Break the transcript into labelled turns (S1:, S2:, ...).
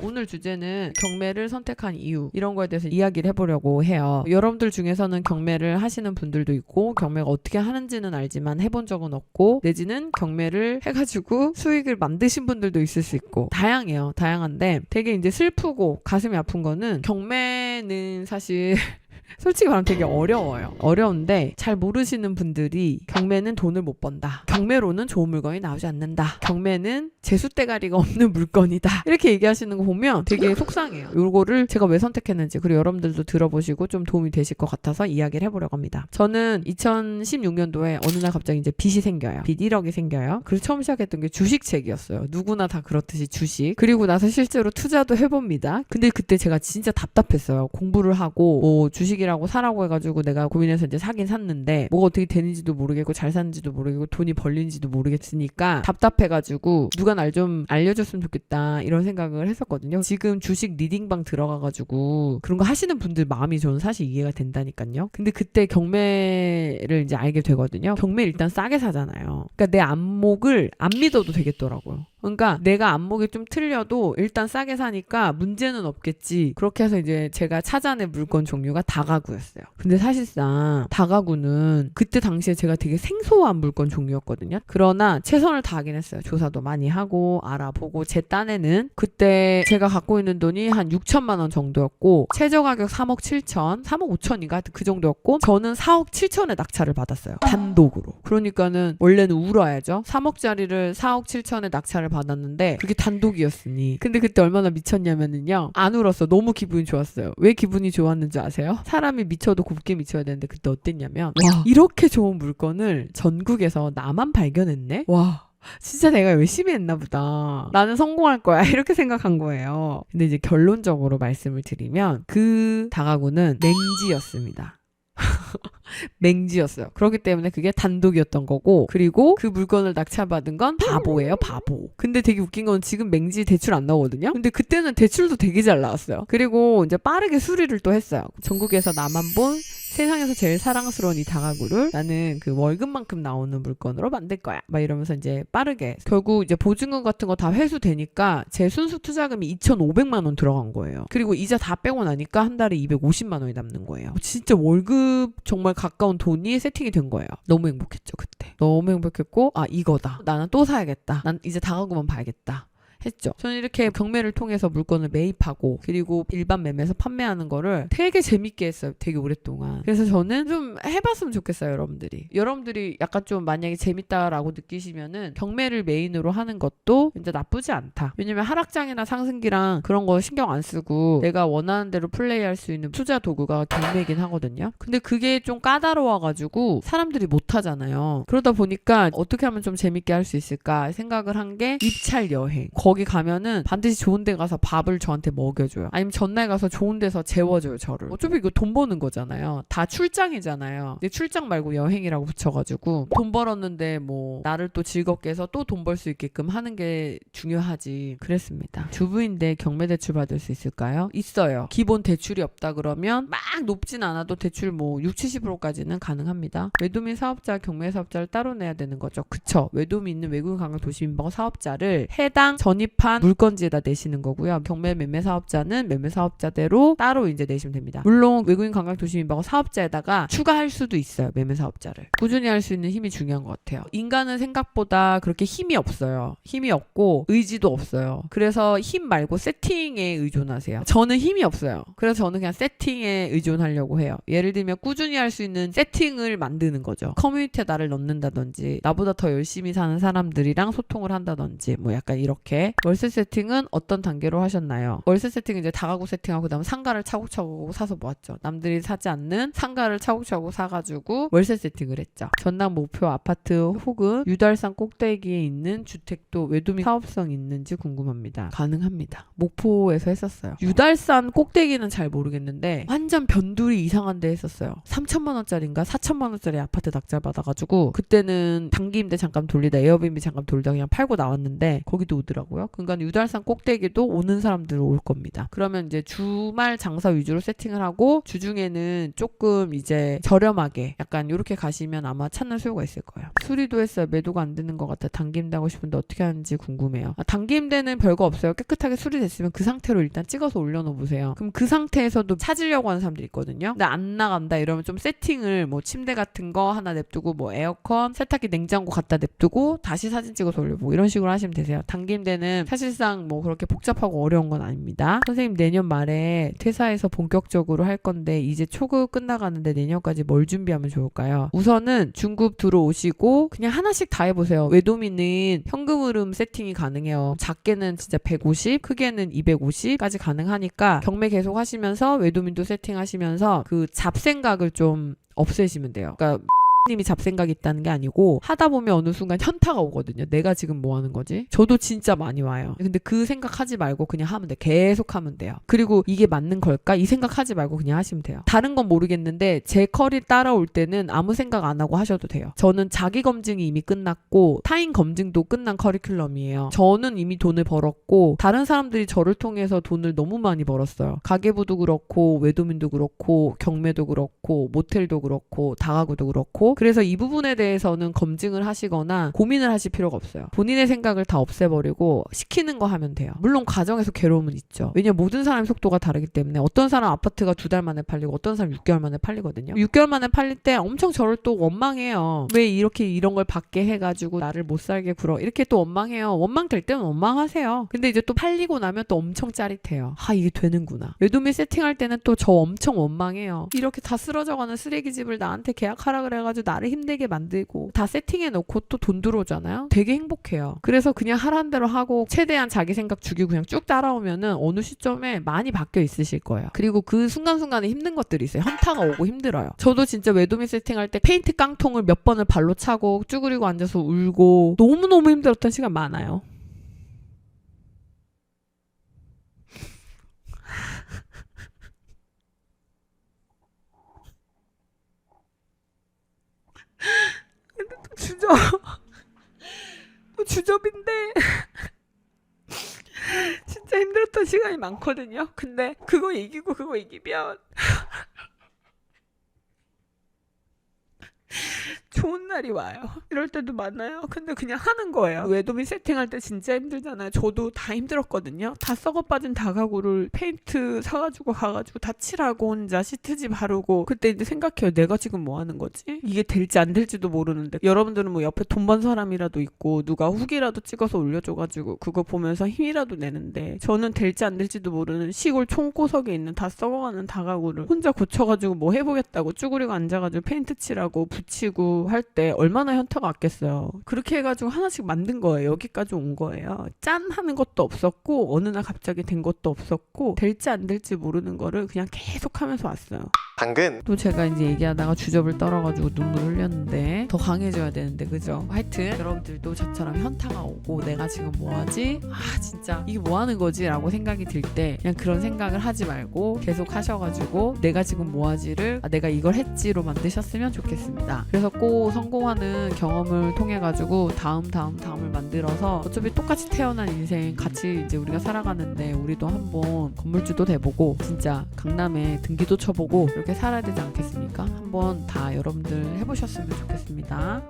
S1: 오늘 주제는 경매를 선택한 이유 이런 거에 대해서 이야기를 해보려고 해요. 여러분들 중에서는 경매를 하시는 분들도 있고 경매가 어떻게 하는지는 알지만 해본 적은 없고 내지는 경매를 해가지고 수익을 만드신 분들도 있을 수 있고 다양해요. 다양한데 되게 이제 슬프고 가슴이 아픈 거는 경매는 사실 솔직히 말하면 되게 어려워요. 어려운데 잘 모르시는 분들이 경매는 돈을 못 번다. 경매로는 좋은 물건이 나오지 않는다. 경매는 재수대가리가 없는 물건이다. 이렇게 얘기하시는 거 보면 되게 속상해요. 요거를 제가 왜 선택했는지 그리고 여러분들도 들어보시고 좀 도움이 되실 것 같아서 이야기를 해보려고 합니다. 저는 2016년도에 어느 날 갑자기 이제 빚이 생겨요. 빚 1억이 생겨요. 그래서 처음 시작했던 게 주식책이었어요. 누구나 다 그렇듯이 주식. 그리고 나서 실제로 투자도 해봅니다. 근데 그때 제가 진짜 답답했어요. 공부를 하고 뭐 주식이라고 사라고 해가지고 내가 고민해서 이제 사긴 샀는데 뭐가 어떻게 되는지도 모르겠고 잘 사는지도 모르겠고 돈이 벌리는지도 모르겠으니까 답답해가지고 누가 날 좀 알려줬으면 좋겠다 이런 생각을 했었거든요. 지금 주식 리딩방 들어가가지고 그런 거 하시는 분들 마음이 저는 사실 이해가 된다니까요. 근데 그때 경매를 이제 알게 되거든요. 경매 일단 싸게 사잖아요. 그러니까 내 안목을 안 믿어도 되겠더라고요. 그러니까 내가 안목이 좀 틀려도 일단 싸게 사니까 문제는 없겠지. 그렇게 해서 이제 제가 찾아낸 물건 종류가 다가구였어요. 근데 사실상 다가구는 그때 당시에 제가 되게 생소한 물건 종류였거든요. 그러나 최선을 다하긴 했어요. 조사도 많이 하고 알아보고 제 딴에는 그때 제가 갖고 있는 돈이 한 6천만 원 정도였고 최저 가격 3억 7천, 3억 5천인가 그 정도였고 저는 4억 7천에 낙찰을 받았어요. 단독으로. 그러니까는 원래는 울어야죠. 3억짜리를 4억 7천에 낙찰을 받았는데 그게 단독이었으니 근데 그때 얼마나 미쳤냐면은요 안 울었어. 너무 기분이 좋았어요. 왜 기분이 좋았는지 아세요? 사람이 미쳐도 곱게 미쳐야 되는데 그때 어땠냐면 와 이렇게 좋은 물건을 전국에서 나만 발견했네? 와 진짜 내가 열심히 했나 보다. 나는 성공할 거야. 이렇게 생각한 거예요. 근데 이제 결론적으로 말씀을 드리면 그 다가구는 맹지였습니다. 맹지였어요. 그렇기 때문에 그게 단독이었던 거고 그리고 그 물건을 낙찰받은 건 바보예요. 바보. 근데 되게 웃긴 건 지금 맹지 대출 안 나오거든요. 근데 그때는 대출도 되게 잘 나왔어요. 그리고 이제 빠르게 수리를 또 했어요. 전국에서 나만 본 세상에서 제일 사랑스러운 이 다가구를 나는 그 월급만큼 나오는 물건으로 만들 거야. 막 이러면서 이제 빠르게 결국 이제 보증금 같은 거 다 회수되니까 제 순수 투자금이 2,500만 원 들어간 거예요. 그리고 이자 다 빼고 나니까 한 달에 250만 원이 남는 거예요. 진짜 월급 정말 가까운 돈이 세팅이 된 거예요. 너무 행복했죠 그때. 너무 행복했고 아 이거다. 나는 또 사야겠다. 난 이제 다가구만 봐야겠다. 했죠. 저는 이렇게 경매를 통해서 물건을 매입하고 그리고 일반 매매에서 판매하는 거를 되게 재밌게 했어요. 되게 오랫동안. 그래서 저는 좀 해봤으면 좋겠어요. 여러분들이 약간 좀 만약에 재밌다라고 느끼시면은 경매를 메인으로 하는 것도 이제 나쁘지 않다. 왜냐면 하락장이나 상승기랑 그런 거 신경 안 쓰고 내가 원하는 대로 플레이할 수 있는 투자 도구가 경매이긴 하거든요. 근데 그게 좀 까다로워가지고 사람들이 못 하잖아요. 그러다 보니까 어떻게 하면 좀 재밌게 할 수 있을까 생각을 한 게 입찰 여행. 거기 가면은 반드시 좋은 데 가서 밥을 저한테 먹여줘요. 아니면 전날 가서 좋은 데서 재워줘요, 저를. 어차피 이거 돈 버는 거잖아요. 다 출장이잖아요. 근데 출장 말고 여행이라고 붙여가지고 돈 벌었는데 뭐 나를 또 즐겁게 해서 또 돈 벌 수 있게끔 하는 게 중요하지. 그랬습니다. 주부인데 경매 대출 받을 수 있을까요? 있어요. 기본 대출이 없다 그러면 막 높진 않아도 대출 뭐 60, 70%까지는 가능합니다. 외도민 사업자, 경매 사업자를 따로 내야 되는 거죠. 그쵸? 외도민 있는 외국인 관광 도시민번호 사업자를 해당 전입한 물건지에다 내시는 거고요. 경매 매매 사업자는 매매 사업자대로 따로 이제 내시면 됩니다. 물론 외국인 관광 도시민번호 사업자에다가 추가할 수도 있어요. 매매 사업자를. 꾸준히 할 수 있는 힘이 중요한 것 같아요. 인간은 생각보다 그렇게 힘이 없어요. 힘이 없고 의지도 없어요. 그래서 힘 말고 세팅에 의존하세요. 저는 힘이 없어요. 그래서 저는 그냥 세팅에 의존하려고 해요. 예를 들면 꾸준히 할 수 있는 세팅을 만드는 거죠. 커뮤니티에 나를 넣는다든지 나보다 더 열심히 사는 사람들이랑 소통을 한다든지 뭐 약간 이렇게. 월세 세팅은 어떤 단계로 하셨나요? 월세 세팅은 이제 다가구 세팅하고 그다음 상가를 차곡차곡 사서 모았죠. 남들이 사지 않는 상가를 차곡차곡 사가지고 월세 세팅을 했죠. 전남 목표 아파트 혹은 유달산 꼭대기에 있는 주택도 외도민 사업성 있는지 궁금합니다. 가능합니다. 목포에서 했었어요. 유달산 꼭대기는 잘 모르겠는데 완전 변두리 이상한 데 했었어요. 3천만 원짜리인가 4천만 원짜리 아파트 낙찰 받아가지고 그때는 단기 임대 잠깐 돌리다 에어비앤비 잠깐 돌리다 그냥 팔고 나왔는데 거기도 오더라고요. 있더라고요. 그러니까 유달산 꼭대기도 오는 사람들 올 겁니다. 그러면 이제 주말 장사 위주로 세팅을 하고 주중에는 조금 이제 저렴하게 약간 이렇게 가시면 아마 찾는 수요가 있을 거예요. 수리도 했어요. 매도가 안 되는 것 같아. 단기임대 하고 싶은데 어떻게 하는지 궁금해요. 단기임대는 별거 없어요. 깨끗하게 수리됐으면 그 상태로 일단 찍어서 올려놓어 보세요. 그럼 그 상태에서도 찾으려고 하는 사람들이 있거든요. 근데 안 나간다 이러면 좀 세팅을 뭐 침대 같은 거 하나 냅두고 뭐 에어컨, 세탁기, 냉장고 갖다 냅두고 다시 사진 찍어서 올려보고 이런 식으로 하시면 되세요. 단기임대는 사실상 뭐 그렇게 복잡하고 어려운 건 아닙니다. 선생님 내년 말에 퇴사해서 본격적으로 할 건데 이제 초급 끝나가는데 내년까지 뭘 준비하면 좋을까요? 우선은 중급 들어오시고 그냥 하나씩 다 해보세요. 외도미는 현금 흐름 세팅이 가능해요. 작게는 진짜 150, 크게는 250까지 가능하니까 경매 계속 하시면서 외도민도 세팅하시면서 그 잡생각을 좀 없애시면 돼요. 그러니까 님이 잡생각이 있다는 게 아니고 하다 보면 어느 순간 현타가 오거든요. 내가 지금 뭐 하는 거지? 저도 진짜 많이 와요. 근데 그 생각하지 말고 그냥 하면 돼. 계속 하면 돼요. 그리고 이게 맞는 걸까? 이 생각하지 말고 그냥 하시면 돼요. 다른 건 모르겠는데 제 컬이 따라올 때는 아무 생각 안 하고 하셔도 돼요. 저는 자기 검증이 이미 끝났고 타인 검증도 끝난 커리큘럼이에요. 저는 이미 돈을 벌었고 다른 사람들이 저를 통해서 돈을 너무 많이 벌었어요. 가계부도 그렇고 외도민도 그렇고 경매도 그렇고 모텔도 그렇고 다가구도 그렇고 그래서 이 부분에 대해서는 검증을 하시거나 고민을 하실 필요가 없어요. 본인의 생각을 다 없애버리고 시키는 거 하면 돼요. 물론 과정에서 괴로움은 있죠. 왜냐면 모든 사람의 속도가 다르기 때문에 어떤 사람 아파트가 2달 만에 팔리고 어떤 사람 6개월 만에 팔리거든요. 6개월 만에 팔릴 때 엄청 저를 또 원망해요. 왜 이렇게 이런 걸 받게 해가지고 나를 못 살게 굴어 이렇게 또 원망해요. 원망될 때는 원망하세요. 근데 이제 또 팔리고 나면 또 엄청 짜릿해요. 이게 되는구나. 외도미 세팅할 때는 또 저 엄청 원망해요. 이렇게 다 쓰러져가는 쓰레기집을 나한테 계약하라 그래가지고 나를 힘들게 만들고 다 세팅해놓고 또 돈 들어오잖아요. 되게 행복해요. 그래서 그냥 하라는 대로 하고 최대한 자기 생각 죽이고 그냥 쭉 따라오면은 어느 시점에 많이 바뀌어 있으실 거예요. 그리고 그 순간순간에 힘든 것들이 있어요. 현타가 오고 힘들어요. 저도 진짜 외도미 세팅할 때 페인트 깡통을 몇 번을 발로 차고 쭈그리고 앉아서 울고 너무너무 힘들었던 시간 많아요. 근데 또 또 주접인데 진짜 힘들었던 시간이 많거든요. 근데 그거 이기고 그거 이기면 좋은 날이 와요. 이럴 때도 많아요. 근데 그냥 하는 거예요. 외도미 세팅할 때 진짜 힘들잖아요. 저도 다 힘들었거든요. 다 썩어 빠진 다가구를 페인트 사가지고 가가지고 다 칠하고 혼자 시트지 바르고 그때 이제 생각해요. 내가 지금 뭐 하는 거지? 이게 될지 안 될지도 모르는데 여러분들은 뭐 옆에 돈 번 사람이라도 있고 누가 후기라도 찍어서 올려줘가지고 그거 보면서 힘이라도 내는데 저는 될지 안 될지도 모르는 시골 총구석에 있는 다 썩어가는 다가구를 혼자 고쳐가지고 뭐 해보겠다고 쭈그리고 앉아가지고 페인트 칠하고 붙이고 할 때 얼마나 현타가 왔겠어요. 그렇게 해가지고 하나씩 만든 거예요. 여기까지 온 거예요. 짠 하는 것도 없었고 어느 날 갑자기 된 것도 없었고 될지 안 될지 모르는 거를 그냥 계속 하면서 왔어요.
S2: 당근
S1: 또 제가 이제 얘기하다가 주접을 떨어가지고 눈물 흘렸는데 더 강해져야 되는데 그죠? 하여튼 여러분들도 저처럼 현타가 오고 내가 지금 뭐하지? 진짜 이게 뭐하는 거지? 라고 생각이 들 때 그냥 그런 생각을 하지 말고 계속 하셔가지고 내가 지금 뭐하지를 내가 이걸 했지로 만드셨으면 좋겠습니다. 그래서 꼭 성공하는 경험을 통해 가지고 다음을 만들어서 어차피 똑같이 태어난 인생 같이 이제 우리가 살아가는데 우리도 한번 건물주도 돼보고 진짜 강남에 등기도 쳐보고 이렇게 살아야 되지 않겠습니까? 한번 다 여러분들 해보셨으면 좋겠습니다.